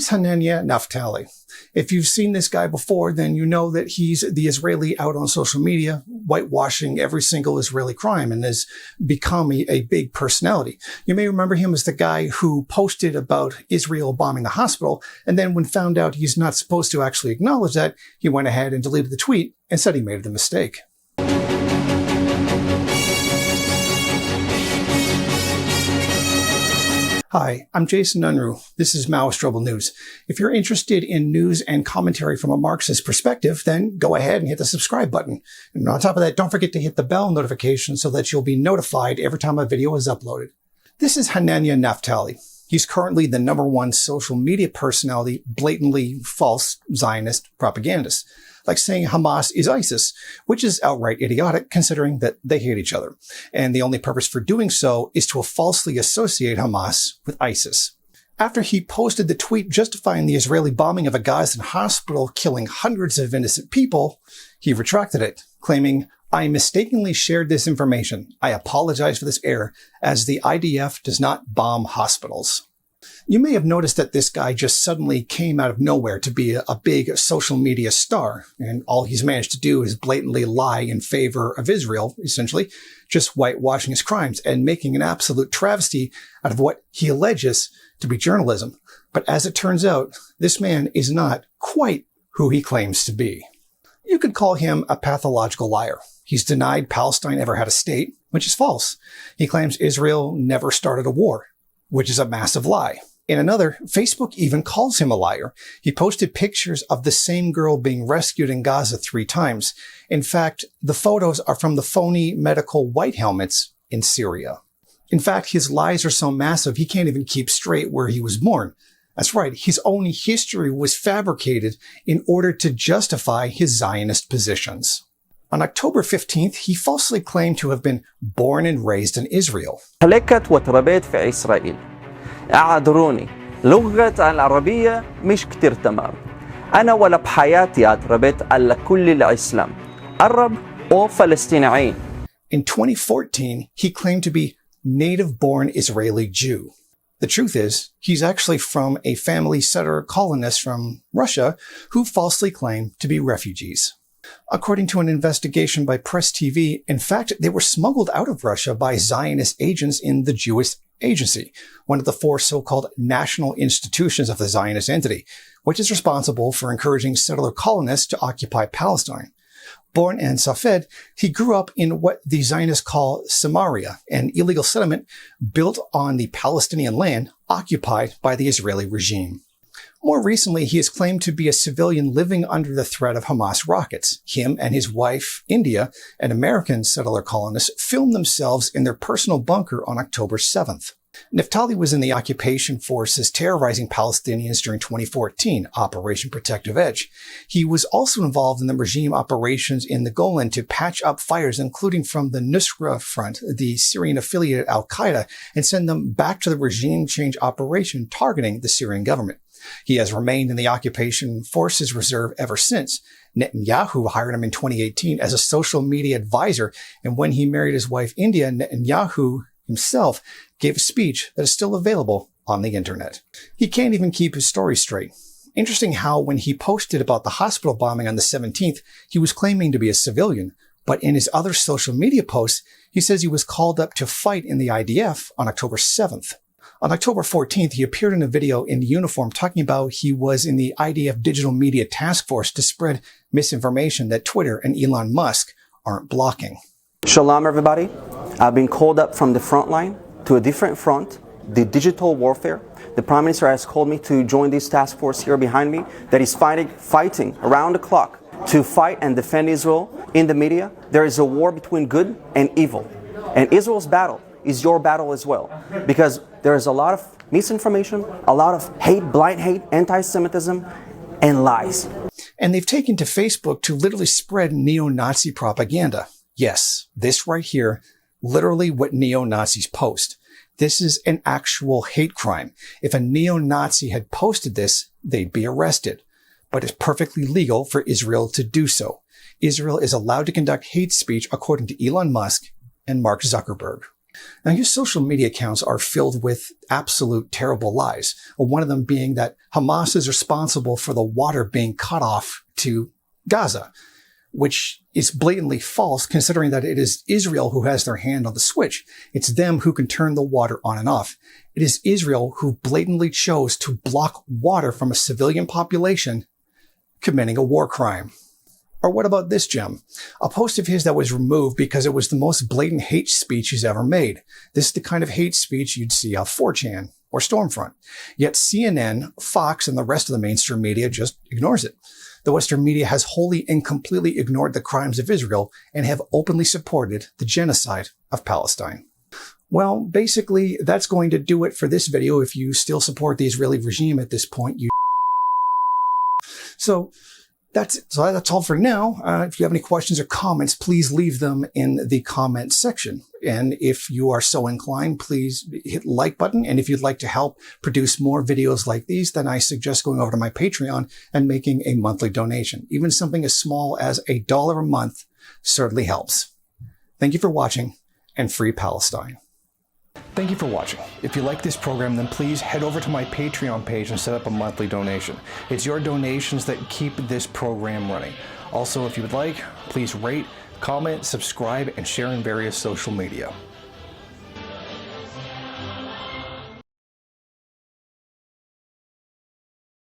is Hananya Naftali? If you've seen this guy before, then you know that he's the Israeli out on social media, whitewashing every single Israeli crime and has become a big personality. You may remember him as the guy who posted about Israel bombing the hospital, and then when found out he's not supposed to actually acknowledge that, he went ahead and deleted the tweet and said he made the mistake. Hi, I'm Jason Unruhe. This is Maoist Rebel News. If you're interested in news and commentary from a Marxist perspective, then go ahead and hit the subscribe button. And on top of that, don't forget to hit the bell notification so that you'll be notified every time a video is uploaded. This is Hananya Naftali. He's currently the #1 social media personality, blatantly false Zionist propagandist, like saying Hamas is ISIS, which is outright idiotic considering that they hate each other. And the only purpose for doing so is to falsely associate Hamas with ISIS. After he posted the tweet justifying the Israeli bombing of a Gazan hospital killing hundreds of innocent people, he retracted it, claiming, "I mistakenly shared this information. I apologize for this error, as the IDF does not bomb hospitals." You may have noticed that this guy just suddenly came out of nowhere to be a big social media star, and all he's managed to do is blatantly lie in favor of Israel, essentially, just whitewashing his crimes and making an absolute travesty out of what he alleges to be journalism. But as it turns out, this man is not quite who he claims to be. You could call him a pathological liar. He's denied Palestine ever had a state, which is false. He claims Israel never started a war, which is a massive lie. In another, Facebook even calls him a liar. He posted pictures of the same girl being rescued in Gaza 3 times. In fact, the photos are from the phony medical white helmets in Syria. In fact, his lies are so massive he can't even keep straight where he was born. That's right, his own history was fabricated in order to justify his Zionist positions. On October 15th, he falsely claimed to have been born and raised in Israel. وتربيت في إسرائيل. أعذروني لغة العربية مش كتير تمام. أنا ولا بحياتي اتربيت على كل الإسلام عرب أو فلسطينيين. In 2014, he claimed to be native-born Israeli Jew. The truth is, he's actually from a family settler colonist from Russia who falsely claimed to be refugees. According to an investigation by Press TV, in fact, they were smuggled out of Russia by Zionist agents in the Jewish Agency, one of the 4 so-called national institutions of the Zionist entity, which is responsible for encouraging settler colonists to occupy Palestine. Born in Safed, he grew up in what the Zionists call Samaria, an illegal settlement built on the Palestinian land occupied by the Israeli regime. More recently, he has claimed to be a civilian living under the threat of Hamas rockets. Him and his wife, India, an American settler colonist, filmed themselves in their personal bunker on October 7th. Naftali was in the occupation forces terrorizing Palestinians during 2014, Operation Protective Edge. He was also involved in the regime operations in the Golan to patch up fires, including from the Nusra Front, the Syrian-affiliated al-Qaeda, and send them back to the regime change operation targeting the Syrian government. He has remained in the occupation forces reserve ever since. Netanyahu hired him in 2018 as a social media advisor, and when he married his wife India, Netanyahu himself gave a speech that is still available on the internet. He can't even keep his story straight. Interesting how when he posted about the hospital bombing on the 17th, he was claiming to be a civilian, but in his other social media posts, he says he was called up to fight in the IDF on October 7th. On October 14th, he appeared in a video in uniform talking about he was in the IDF Digital Media Task Force to spread misinformation that Twitter and Elon Musk aren't blocking. Shalom, everybody. I've been called up from the front line to a different front, the digital warfare. The Prime Minister has called me to join this task force here behind me that is fighting around the clock to fight and defend Israel in the media. There is a war between good and evil. And Israel's battle is your battle as well, because there is a lot of misinformation, a lot of hate, blind hate, anti-Semitism, and lies. And they've taken to Facebook to literally spread neo-Nazi propaganda. Yes, this right here, literally what neo-Nazis post. This is an actual hate crime. If a neo-Nazi had posted this, they'd be arrested. But it's perfectly legal for Israel to do so. Israel is allowed to conduct hate speech according to Elon Musk and Mark Zuckerberg. Now, his social media accounts are filled with absolute terrible lies. One of them being that Hamas is responsible for the water being cut off to Gaza, which is blatantly false considering that it is Israel who has their hand on the switch. It's them who can turn the water on and off. It is Israel who blatantly chose to block water from a civilian population committing a war crime. Or what about this gem? A post of his that was removed because it was the most blatant hate speech he's ever made. This is the kind of hate speech you'd see on 4chan or Stormfront. Yet CNN, Fox, and the rest of the mainstream media just ignores it. The Western media has wholly and completely ignored the crimes of Israel and have openly supported the genocide of Palestine. Well, basically, that's going to do it for this video. If you still support the Israeli regime at this point, you So that's all for now. If you have any questions or comments, please leave them in the comment section. And if you are so inclined, please hit the like button. And if you'd like to help produce more videos like these, then I suggest going over to my Patreon and making a monthly donation. Even something as small as $1 a month certainly helps. Thank you for watching, and free Palestine. Thank you for watching. If you like this program, then please head over to my Patreon page and set up a monthly donation. It's your donations that keep this program running. Also, if you would like, please rate, comment, subscribe, and share in various social media.